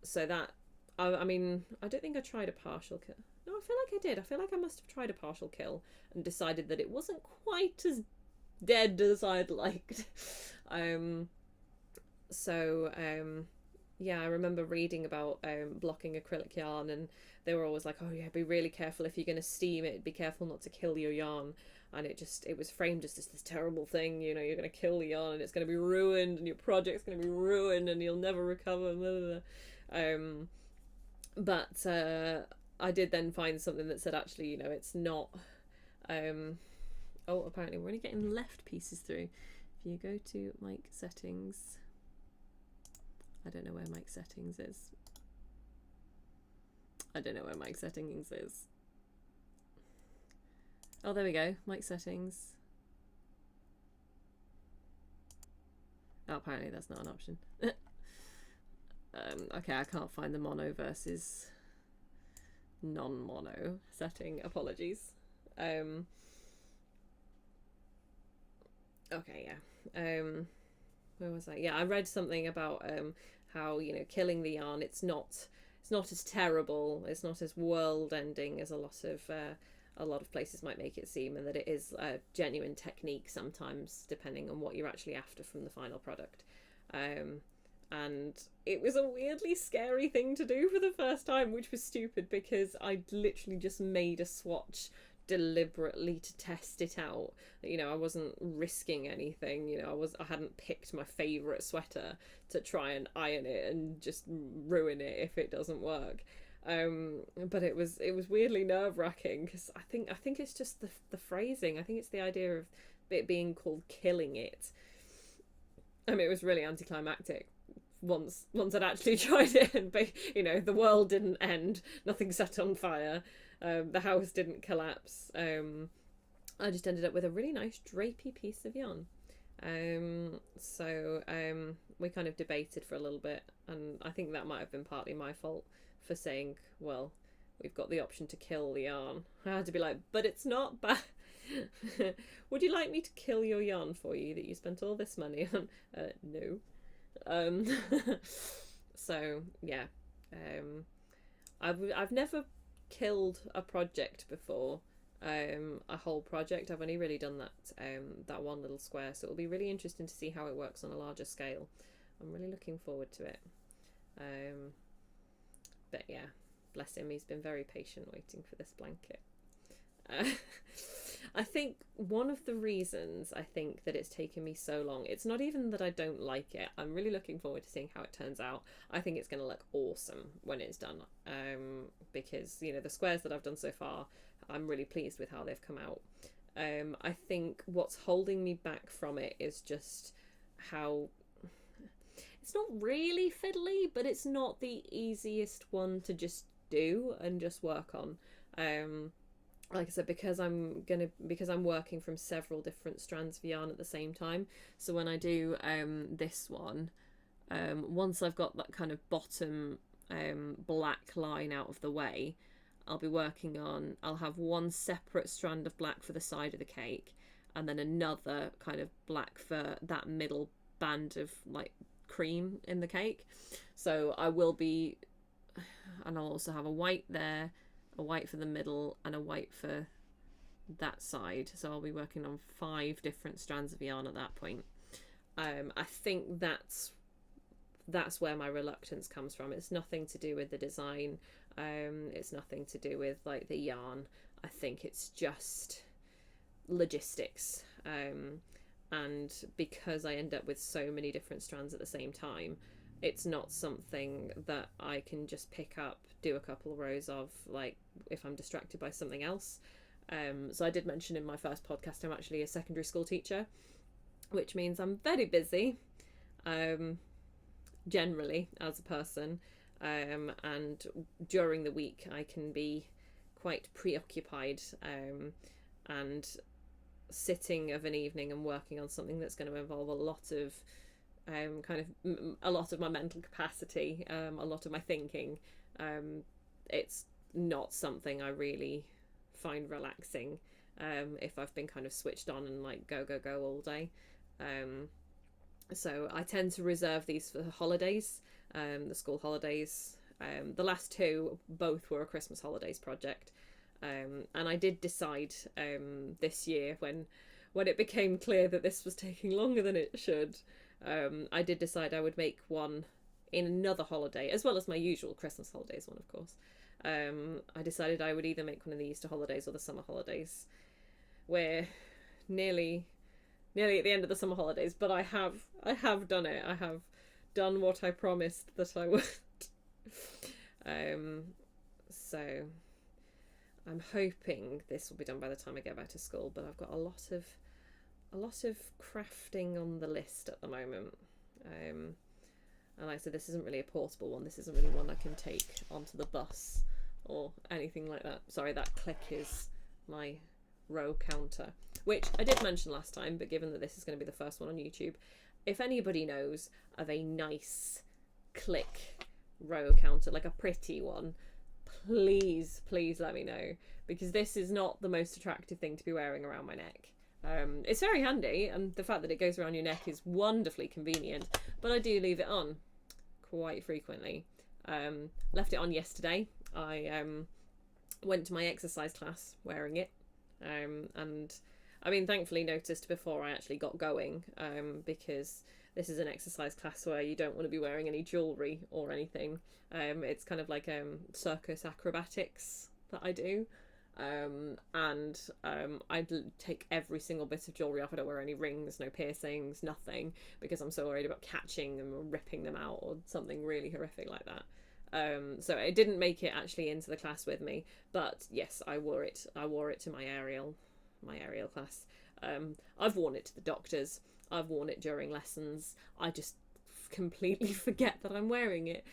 S1: So that, I mean, I don't think I tried a partial kill. No, I feel like I did. I feel like I must have tried a partial kill and decided that it wasn't quite as dead as I'd liked. Yeah, I remember reading about blocking acrylic yarn, and they were always like, oh yeah, be really careful if you're going to steam it, be careful not to kill your yarn. And it was framed as just this terrible thing, you know, you're going to kill the yarn and it's going to be ruined and your project's going to be ruined and you'll never recover, blah, blah, blah. But I did then find something that said, actually, you know, it's not. Oh, apparently we're only getting left pieces through. If you go to mic settings, I don't know where mic settings is. Oh, there we go. Mic settings. Oh, apparently that's not an option. Okay, I can't find the mono versus non-mono setting. Apologies. Okay, yeah. Where was I? Yeah, I read something about how, you know, killing the yarn, it's not as terrible, it's not as world-ending as a lot of places might make it seem, and that it is a genuine technique sometimes, depending on what you're actually after from the final product. And it was a weirdly scary thing to do for the first time, which was stupid because I literally just made a swatch deliberately to test it out. You know, I wasn't risking anything. You know, I hadn't picked my favourite sweater to try and iron it and just ruin it if it doesn't work. But it was weirdly nerve-wracking because I think it's just the phrasing. I think it's the idea of it being called killing it. I mean, it was really anticlimactic once I'd actually tried it, and you know, the world didn't end, nothing set on fire, the house didn't collapse. I just ended up with a really nice drapey piece of yarn. So we kind of debated for a little bit, and I think that might have been partly my fault for saying, well, we've got the option to kill the yarn. I had to be like, but it's not bad. Would you like me to kill your yarn for you that you spent all this money on? No. So yeah, I've never killed a project before, a whole project. I've only really done that one little square, so it'll be really interesting to see how it works on a larger scale. I'm really looking forward to it. But yeah, bless him, he's been very patient waiting for this blanket. I think one of the reasons I think that it's taken me so long, it's not even that I don't like it. I'm really looking forward to seeing how it turns out. I think it's going to look awesome when it's done, because, you know, the squares that I've done so far, I'm really pleased with how they've come out. I think what's holding me back from it is just how it's not really fiddly, but it's not the easiest one to just do and just work on. Like I said, because I'm working from several different strands of yarn at the same time. So when I do this one, once I've got that kind of bottom black line out of the way, I'll have one separate strand of black for the side of the cake, and then another kind of black for that middle band of like cream in the cake. So and I'll also have a white there, a white for the middle, and a white for that side. So I'll be working on 5 different strands of yarn at that point. I think that's where my reluctance comes from. It's nothing to do with the design. It's nothing to do with like the yarn. I think it's just logistics. And because I end up with so many different strands at the same time, it's not something that I can just pick up, do a couple of rows of, like if I'm distracted by something else. So I did mention in my first podcast I'm actually a secondary school teacher, which means I'm very busy, generally as a person. and during the week I can be quite preoccupied, and sitting of an evening and working on something that's going to involve a lot of a lot of my mental capacity, a lot of my thinking. It's not something I really find relaxing, if I've been kind of switched on and like go all day. So I tend to reserve these for the holidays, the school holidays. The last two both were a Christmas holidays project, and I did decide this year, when it became clear that this was taking longer than it should, I did decide I would make one in another holiday, as well as my usual Christmas holidays one, of course. I decided I would either make one of the Easter holidays or the summer holidays. We're nearly at the end of the summer holidays, but I have done it. I have done what I promised that I would. So I'm hoping this will be done by the time I get back to school, but I've got a lot of crafting on the list at the moment. And like I said, this isn't really a portable one. This isn't really one I can take onto the bus or anything like that. Sorry, that click is my row counter, which I did mention last time, but given that this is going to be the first one on YouTube, if anybody knows of a nice click row counter, like a pretty one, please let me know, because this is not the most attractive thing to be wearing around my neck. It's very handy, and the fact that it goes around your neck is wonderfully convenient, but I do leave it on quite frequently. Left it on yesterday. I went to my exercise class wearing it, and I mean, thankfully noticed before I actually got going, because this is an exercise class where you don't want to be wearing any jewellery or anything. It's kind of like circus acrobatics that I do. I take every single bit of jewellery off. I don't wear any rings, no piercings, nothing, because I'm so worried about catching them or ripping them out or something really horrific like that. So it didn't make it actually into the class with me, but yes, I wore it to my aerial class. I've worn it to the doctors. I've worn it during lessons. I just completely forget that I'm wearing it.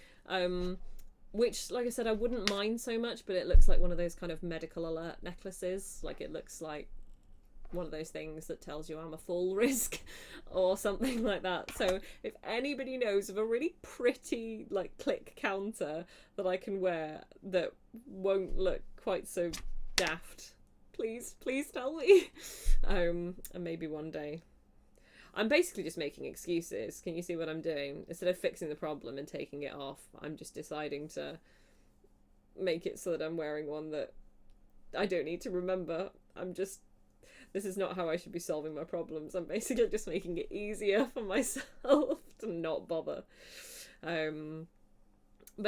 S1: Which, like I said, I wouldn't mind so much, but it looks like one of those kind of medical alert necklaces. Like, it looks like one of those things that tells you I'm a fall risk or something like that. So if anybody knows of a really pretty, like, click counter that I can wear that won't look quite so daft, please tell me. And maybe one day. I'm basically just making excuses. Can you see what I'm doing? Instead of fixing the problem and taking it off, I'm just deciding to make it so that I'm wearing one that I don't need to remember. This is not how I should be solving my problems. I'm basically just making it easier for myself to not bother. But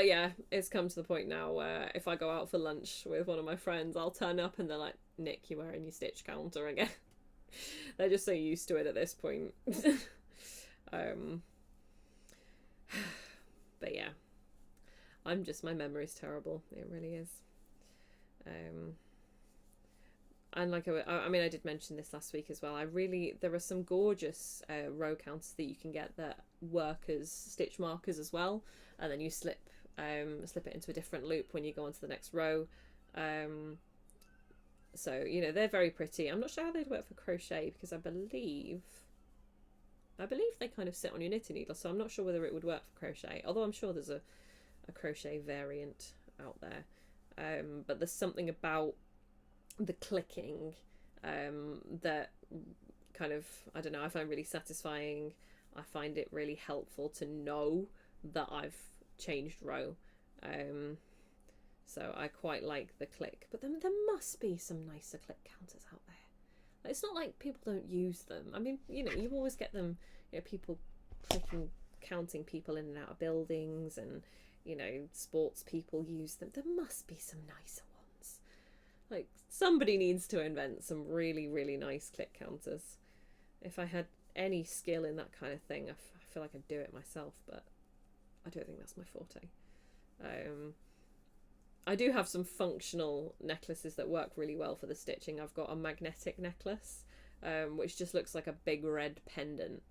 S1: yeah, it's come to the point now where if I go out for lunch with one of my friends, I'll turn up and they're like, Nick, you're wearing your stitch counter again. They're just so used to it at this point. But yeah, my memory's terrible. It really is. And like I mean, I did mention this last week as well. There are some gorgeous row counters that you can get that work as stitch markers as well, and then you slip it into a different loop when you go on to the next row. So, you know, they're very pretty. I'm not sure how they'd work for crochet, because I believe they kind of sit on your knitting needle, so I'm not sure whether it would work for crochet, although I'm sure there's a crochet variant out there. But there's something about the clicking that kind of, I don't know, I find really satisfying. I find it really helpful to know that I've changed row. So I quite like the click, but then there must be some nicer click counters out there. It's not like people don't use them. I mean, you know, you always get them, you know, people counting people in and out of buildings, and, you know, sports people use them. There must be some nicer ones. Like, somebody needs to invent some really, really nice click counters. If I had any skill in that kind of thing, I feel like I'd do it myself, but I don't think that's my forte. I do have some functional necklaces that work really well for the stitching. I've got a magnetic necklace, which just looks like a big red pendant.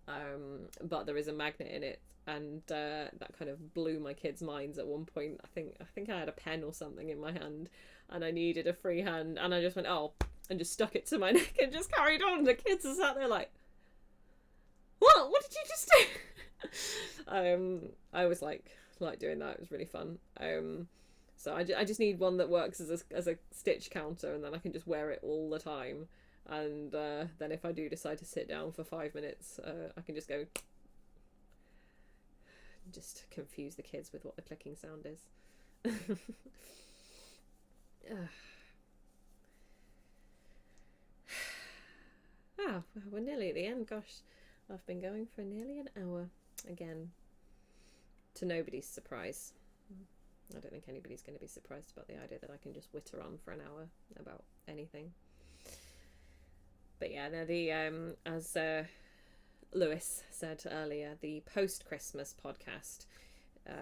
S1: but there is a magnet in it, and that kind of blew my kids' minds at one point. I think I had a pen or something in my hand, and I needed a free hand, and I just went, oh, and just stuck it to my neck and just carried on. The kids are sat there like, what did you just do? I always like doing that. It was really fun. So I just need one that works as a stitch counter, and then I can just wear it all the time. And then if I do decide to sit down for 5 minutes, I can just go, just confuse the kids with what the clicking sound is. We're nearly at the end. Gosh, I've been going for nearly an hour again, to nobody's surprise. I don't think anybody's going to be surprised about the idea that I can just witter on for an hour about anything. But yeah, no, as Lewis said earlier, the post-Christmas podcast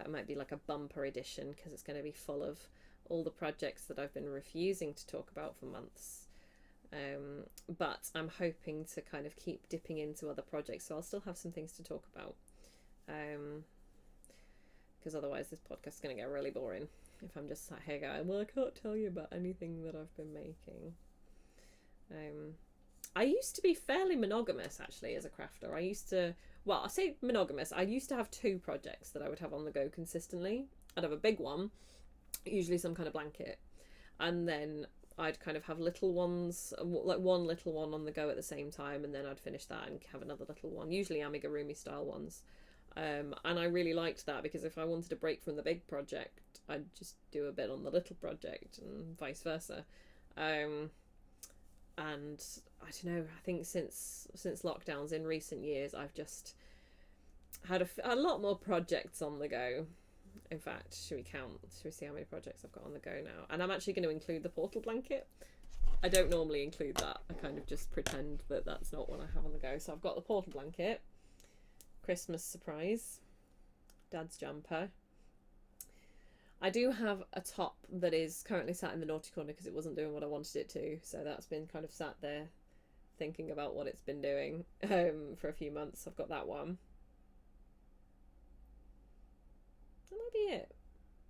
S1: might be like a bumper edition, because it's going to be full of all the projects that I've been refusing to talk about for months. But I'm hoping to kind of keep dipping into other projects, so I'll still have some things to talk about. Because otherwise this podcast is going to get really boring if I'm just sat here going, well, I can't tell you about anything that I've been making. I used to be fairly monogamous, actually, as a crafter. I say monogamous. I used to have 2 projects that I would have on the go consistently. I'd have a big one, usually some kind of blanket, and then I'd kind of have little ones, like one little one on the go at the same time, and then I'd finish that and have another little one, usually amigurumi style ones. And I really liked that, because if I wanted a break from the big project, I'd just do a bit on the little project, and vice versa. And I don't know, I think since lockdowns in recent years, I've just had a lot more projects on the go. In fact, should we see how many projects I've got on the go now? And I'm actually going to include the portal blanket. I don't normally include that. I kind of just pretend that that's not what I have on the go. So I've got the portal blanket, Christmas surprise, Dad's jumper. I do have a top that is currently sat in the naughty corner because it wasn't doing what I wanted it to. So that's been kind of sat there thinking about what it's been doing for a few months. I've got that one. That might be it.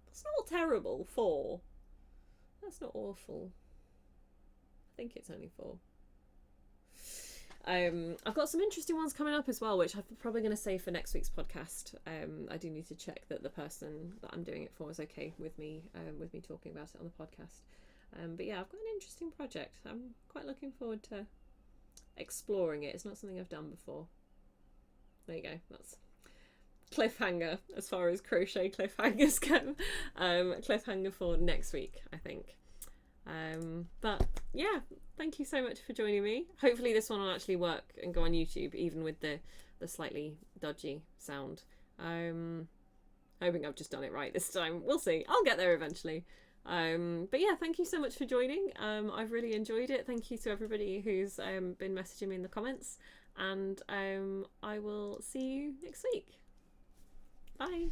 S1: It's not terrible. 4. That's not awful. I think it's only 4. I've got some interesting ones coming up as well, which I'm probably going to save for next week's podcast. I do need to check that the person that I'm doing it for is okay with me talking about it on the podcast. But yeah, I've got an interesting project. I'm quite looking forward to exploring it. It's not something I've done before. There you go. That's cliffhanger as far as crochet cliffhangers go. Cliffhanger for next week, I think. But yeah, thank you so much for joining me. Hopefully this one will actually work and go on YouTube, even with the slightly dodgy sound. Hoping I've just done it right this time. We'll see. I'll get there eventually. But yeah, thank you so much for joining. I've really enjoyed it. Thank you to everybody who's been messaging me in the comments, and I will see you next week. Bye.